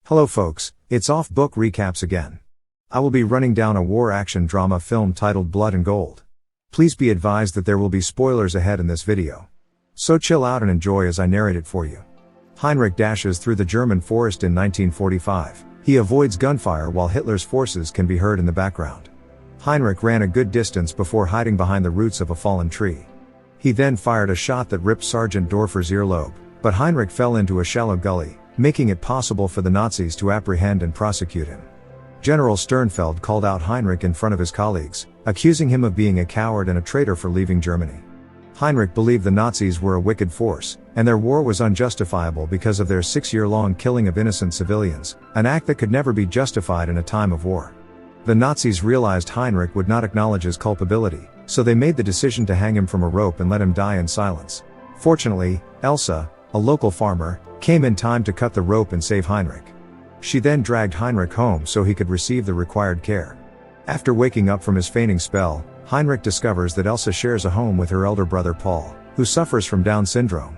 Hello folks, it's Off Book Recaps again. I will be running down a war action drama film titled Blood and Gold. Please be advised that there will be spoilers ahead in this video. So chill out and enjoy as I narrate it for you. Hinrich dashes through the German forest in 1945. He avoids gunfire while Hitler's forces can be heard in the background. Hinrich ran a good distance before hiding behind the roots of a fallen tree. He then fired a shot that ripped Sergeant Dorfer's earlobe, but Hinrich fell into a shallow gully, making it possible for the Nazis to apprehend and prosecute him. General Sternfeld called out Hinrich in front of his colleagues, accusing him of being a coward and a traitor for leaving Germany. Hinrich believed the Nazis were a wicked force, and their war was unjustifiable because of their 6-year-long killing of innocent civilians, an act that could never be justified in a time of war. The Nazis realized Hinrich would not acknowledge his culpability, so they made the decision to hang him from a rope and let him die in silence. Fortunately, Elsa, a local farmer, came in time to cut the rope and save Hinrich. She then dragged Hinrich home so he could receive the required care. After waking up from his fainting spell, Hinrich discovers that Elsa shares a home with her elder brother Paul, who suffers from Down syndrome.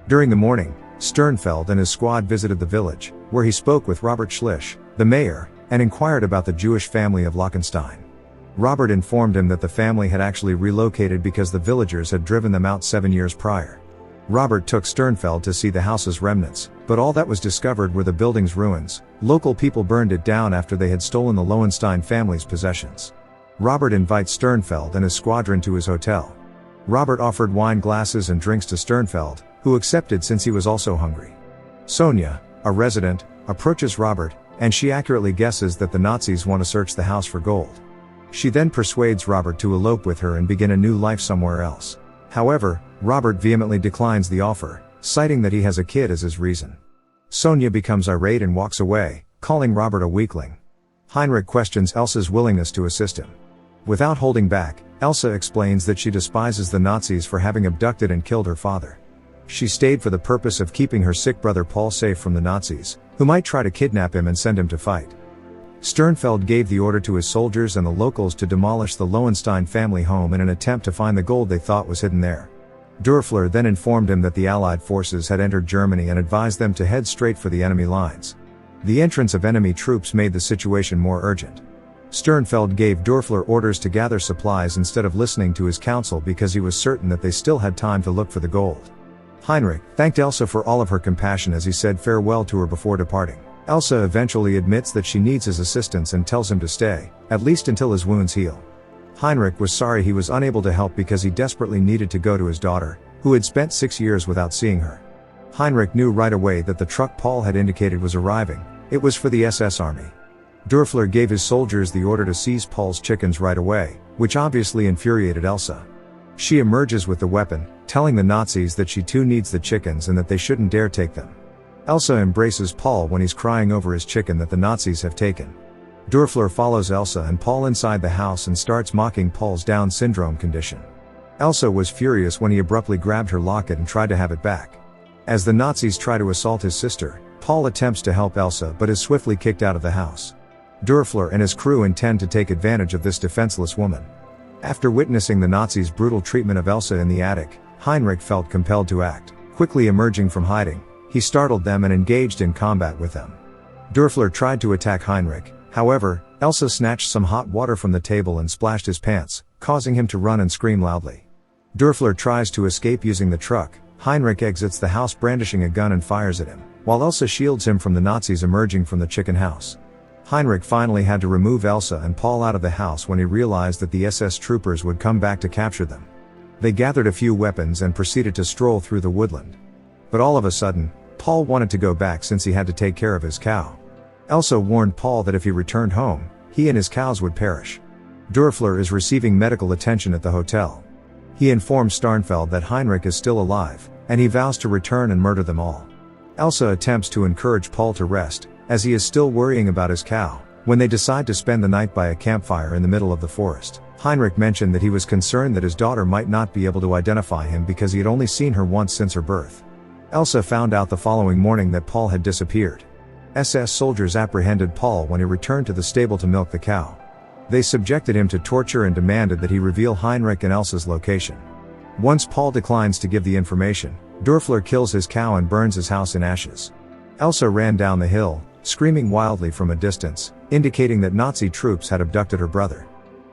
During the morning, Sternfeld and his squad visited the village, where he spoke with Robert Schlich, the mayor, and inquired about the Jewish family of Lockenstein. Robert informed him that the family had actually relocated because the villagers had driven them out 7 years prior. Robert took Sternfeld to see the house's remnants, but all that was discovered were the building's ruins. Local people burned it down after they had stolen the Lowenstein family's possessions. Robert invites Sternfeld and his squadron to his hotel. Robert offered wine glasses and drinks to Sternfeld, who accepted since he was also hungry. Sonia, a resident, approaches Robert, and she accurately guesses that the Nazis want to search the house for gold. She then persuades Robert to elope with her and begin a new life somewhere else. However, Robert vehemently declines the offer, citing that he has a kid as his reason. Sonia becomes irate and walks away, calling Robert a weakling. Hinrich questions Elsa's willingness to assist him. Without holding back, Elsa explains that she despises the Nazis for having abducted and killed her father. She stayed for the purpose of keeping her sick brother Paul safe from the Nazis, who might try to kidnap him and send him to fight. Sternfeld gave the order to his soldiers and the locals to demolish the Lowenstein family home in an attempt to find the gold they thought was hidden there. Dorfler then informed him that the Allied forces had entered Germany and advised them to head straight for the enemy lines. The entrance of enemy troops made the situation more urgent. Sternfeld gave Dorfler orders to gather supplies instead of listening to his counsel because he was certain that they still had time to look for the gold. Hinrich thanked Elsa for all of her compassion as he said farewell to her before departing. Elsa eventually admits that she needs his assistance and tells him to stay, at least until his wounds heal. Hinrich was sorry he was unable to help because he desperately needed to go to his daughter, who had spent 6 years without seeing her. Hinrich knew right away that the truck Paul had indicated was arriving. It was for the SS army. Dorfler gave his soldiers the order to seize Paul's chickens right away, which obviously infuriated Elsa. She emerges with the weapon, telling the Nazis that she too needs the chickens and that they shouldn't dare take them. Elsa embraces Paul when he's crying over his chicken that the Nazis have taken. Dorfler follows Elsa and Paul inside the house and starts mocking Paul's Down syndrome condition. Elsa was furious when he abruptly grabbed her locket and tried to have it back. As the Nazis try to assault his sister, Paul attempts to help Elsa but is swiftly kicked out of the house. Dorfler and his crew intend to take advantage of this defenseless woman. After witnessing the Nazis' brutal treatment of Elsa in the attic, Hinrich felt compelled to act. Quickly emerging from hiding, he startled them and engaged in combat with them. Dorfler tried to attack Hinrich, however, Elsa snatched some hot water from the table and splashed his pants, causing him to run and scream loudly. Dorfler tries to escape using the truck. Hinrich exits the house brandishing a gun and fires at him, while Elsa shields him from the Nazis emerging from the chicken house. Hinrich finally had to remove Elsa and Paul out of the house when he realized that the SS troopers would come back to capture them. They gathered a few weapons and proceeded to stroll through the woodland. But all of a sudden, Paul wanted to go back since he had to take care of his cow. Elsa warned Paul that if he returned home, he and his cows would perish. Dorfler is receiving medical attention at the hotel. He informs Sternfeld that Hinrich is still alive, and he vows to return and murder them all. Elsa attempts to encourage Paul to rest, as he is still worrying about his cow, when they decide to spend the night by a campfire in the middle of the forest. Hinrich mentioned that he was concerned that his daughter might not be able to identify him because he had only seen her once since her birth. Elsa found out the following morning that Paul had disappeared. SS soldiers apprehended Paul when he returned to the stable to milk the cow. They subjected him to torture and demanded that he reveal Hinrich and Elsa's location. Once Paul declines to give the information, Dorfler kills his cow and burns his house in ashes. Elsa ran down the hill, screaming wildly from a distance, indicating that Nazi troops had abducted her brother.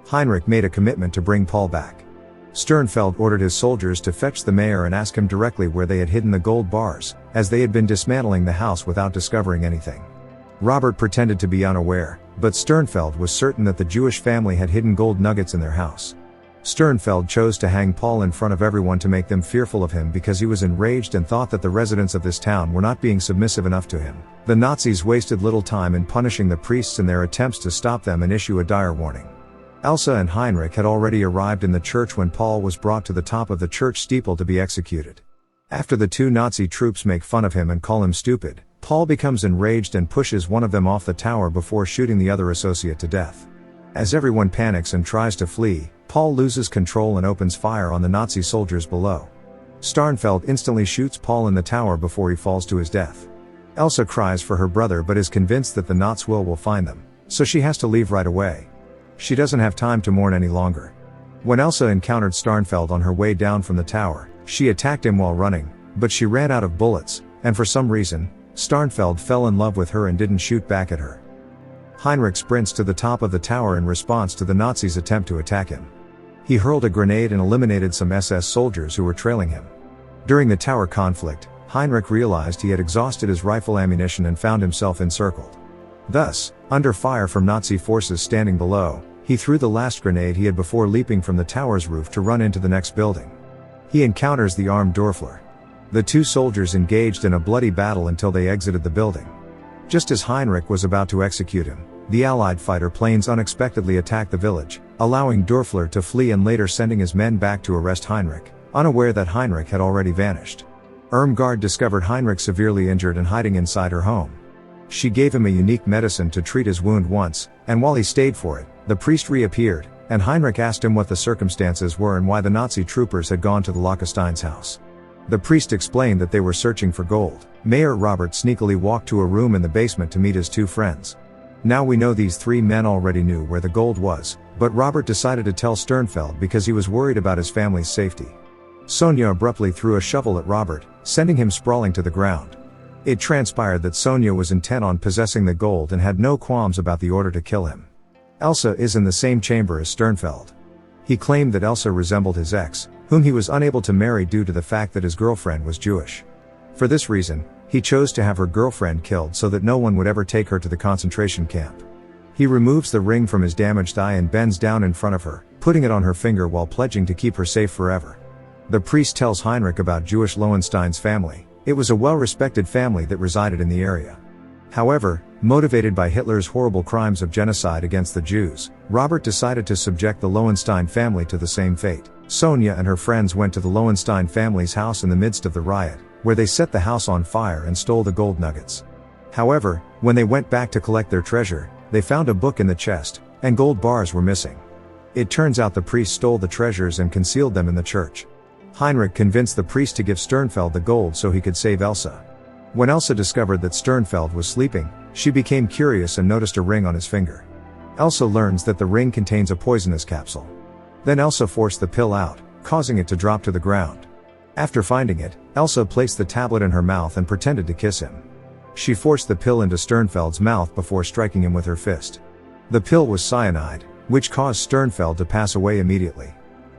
Hinrich made a commitment to bring Paul back. Sternfeld ordered his soldiers to fetch the mayor and ask him directly where they had hidden the gold bars, as they had been dismantling the house without discovering anything. Robert pretended to be unaware, but Sternfeld was certain that the Jewish family had hidden gold nuggets in their house. Sternfeld chose to hang Paul in front of everyone to make them fearful of him because he was enraged and thought that the residents of this town were not being submissive enough to him. The Nazis wasted little time in punishing the priests in their attempts to stop them and issue a dire warning. Elsa and Hinrich had already arrived in the church when Paul was brought to the top of the church steeple to be executed. After the two Nazi troops make fun of him and call him stupid, Paul becomes enraged and pushes one of them off the tower before shooting the other associate to death. As everyone panics and tries to flee, Paul loses control and opens fire on the Nazi soldiers below. Sternfeld instantly shoots Paul in the tower before he falls to his death. Elsa cries for her brother but is convinced that the Nazi will find them, so she has to leave right away. She doesn't have time to mourn any longer. When Elsa encountered Sternfeld on her way down from the tower, she attacked him while running, but she ran out of bullets, and for some reason, Sternfeld fell in love with her and didn't shoot back at her. Hinrich sprints to the top of the tower in response to the Nazis' attempt to attack him. He hurled a grenade and eliminated some SS soldiers who were trailing him. During the tower conflict, Hinrich realized he had exhausted his rifle ammunition and found himself encircled. Thus, under fire from Nazi forces standing below, he threw the last grenade he had before leaping from the tower's roof to run into the next building. He encounters the armed Dörfler. The two soldiers engaged in a bloody battle until they exited the building. Just as Hinrich was about to execute him, the Allied fighter planes unexpectedly attacked the village, allowing Dörfler to flee and later sending his men back to arrest Hinrich, unaware that Hinrich had already vanished. Irmgard discovered Hinrich severely injured and hiding inside her home. She gave him a unique medicine to treat his wound once, and while he stayed for it, the priest reappeared, and Hinrich asked him what the circumstances were and why the Nazi troopers had gone to the Lockestein's house. The priest explained that they were searching for gold. Mayor Robert sneakily walked to a room in the basement to meet his two friends. Now we know these three men already knew where the gold was, but Robert decided to tell Sternfeld because he was worried about his family's safety. Sonia abruptly threw a shovel at Robert, sending him sprawling to the ground. It transpired that Sonia was intent on possessing the gold and had no qualms about the order to kill him. Elsa is in the same chamber as Sternfeld. He claimed that Elsa resembled his ex, whom he was unable to marry due to the fact that his girlfriend was Jewish. For this reason, he chose to have her girlfriend killed so that no one would ever take her to the concentration camp. He removes the ring from his damaged eye and bends down in front of her, putting it on her finger while pledging to keep her safe forever. The priest tells Hinrich about Jewish Lowenstein's family. It was a well-respected family that resided in the area. However, motivated by Hitler's horrible crimes of genocide against the Jews, Robert decided to subject the Lowenstein family to the same fate. Sonia and her friends went to the Lowenstein family's house in the midst of the riot, where they set the house on fire and stole the gold nuggets. However, when they went back to collect their treasure, they found a book in the chest, and gold bars were missing. It turns out the priest stole the treasures and concealed them in the church. Hinrich convinced the priest to give Sternfeld the gold so he could save Elsa. When Elsa discovered that Sternfeld was sleeping, she became curious and noticed a ring on his finger. Elsa learns that the ring contains a poisonous capsule. Then Elsa forced the pill out, causing it to drop to the ground. After finding it, Elsa placed the tablet in her mouth and pretended to kiss him. She forced the pill into Sternfeld's mouth before striking him with her fist. The pill was cyanide, which caused Sternfeld to pass away immediately.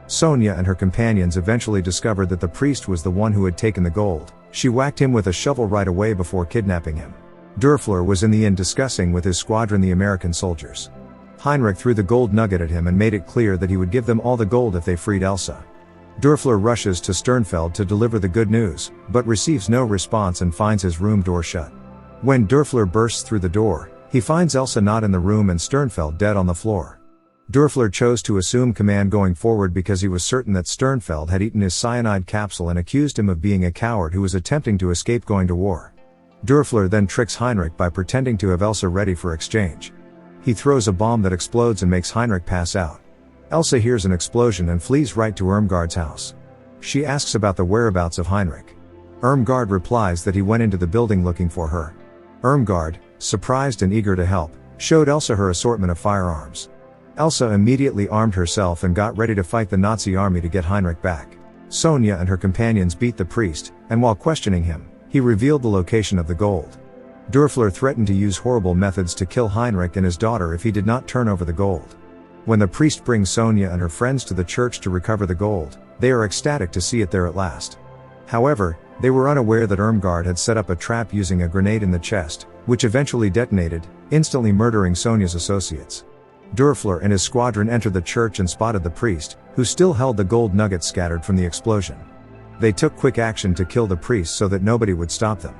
Sonia and her companions eventually discovered that the priest was the one who had taken the gold. She whacked him with a shovel right away before kidnapping him. Dörfler was in the inn discussing with his squadron the American soldiers. Hinrich threw the gold nugget at him and made it clear that he would give them all the gold if they freed Elsa. Dörfler rushes to Sternfeld to deliver the good news, but receives no response and finds his room door shut. When Dörfler bursts through the door, he finds Elsa not in the room and Sternfeld dead on the floor. Dörfler chose to assume command going forward because he was certain that Sternfeld had eaten his cyanide capsule and accused him of being a coward who was attempting to escape going to war. Dörfler then tricks Hinrich by pretending to have Elsa ready for exchange. He throws a bomb that explodes and makes Hinrich pass out. Elsa hears an explosion and flees right to Irmgard's house. She asks about the whereabouts of Hinrich. Irmgard replies that he went into the building looking for her. Irmgard, surprised and eager to help, showed Elsa her assortment of firearms. Elsa immediately armed herself and got ready to fight the Nazi army to get Hinrich back. Sonia and her companions beat the priest, and while questioning him, he revealed the location of the gold. Dörfler threatened to use horrible methods to kill Hinrich and his daughter if he did not turn over the gold. When the priest brings Sonia and her friends to the church to recover the gold, they are ecstatic to see it there at last. However, they were unaware that Irmgard had set up a trap using a grenade in the chest, which eventually detonated, instantly murdering Sonia's associates. Dörfler and his squadron entered the church and spotted the priest, who still held the gold nuggets scattered from the explosion. They took quick action to kill the priest so that nobody would stop them.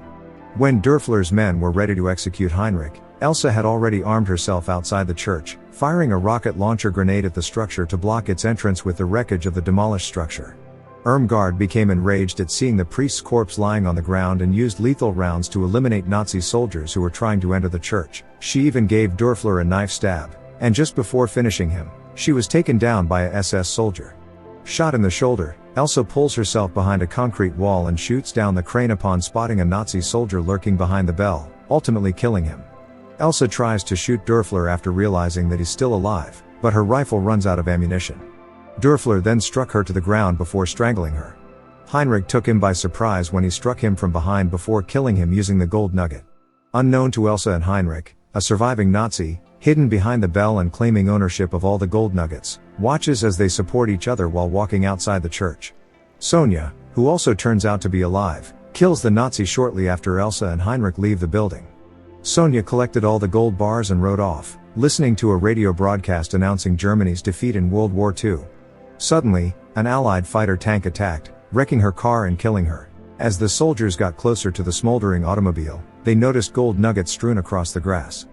When Dörfler's men were ready to execute Hinrich, Elsa had already armed herself outside the church, firing a rocket launcher grenade at the structure to block its entrance with the wreckage of the demolished structure. Irmgard became enraged at seeing the priest's corpse lying on the ground and used lethal rounds to eliminate Nazi soldiers who were trying to enter the church. She even gave Dörfler a knife stab, and just before finishing him, she was taken down by a SS soldier. Shot in the shoulder, Elsa pulls herself behind a concrete wall and shoots down the crane upon spotting a Nazi soldier lurking behind the bell, ultimately killing him. Elsa tries to shoot Dörfler after realizing that he's still alive, but her rifle runs out of ammunition. Dörfler then struck her to the ground before strangling her. Hinrich took him by surprise when he struck him from behind before killing him using the gold nugget. Unknown to Elsa and Hinrich, a surviving Nazi, hidden behind the bell and claiming ownership of all the gold nuggets, watches as they support each other while walking outside the church. Sonia, who also turns out to be alive, kills the Nazi shortly after Elsa and Hinrich leave the building. Sonia collected all the gold bars and rode off, listening to a radio broadcast announcing Germany's defeat in World War II. Suddenly, an Allied fighter tank attacked, wrecking her car and killing her. As the soldiers got closer to the smoldering automobile, they noticed gold nuggets strewn across the grass.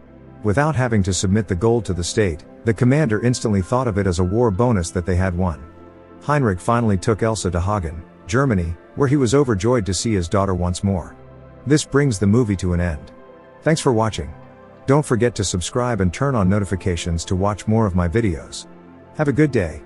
Without having to submit the gold to the state, the commander instantly thought of it as a war bonus that they had won. Hinrich finally took Elsa to Hagen, Germany, where he was overjoyed to see his daughter once more. This brings the movie to an end. Thanks for watching. Don't forget to subscribe and turn on notifications to watch more of my videos. Have a good day.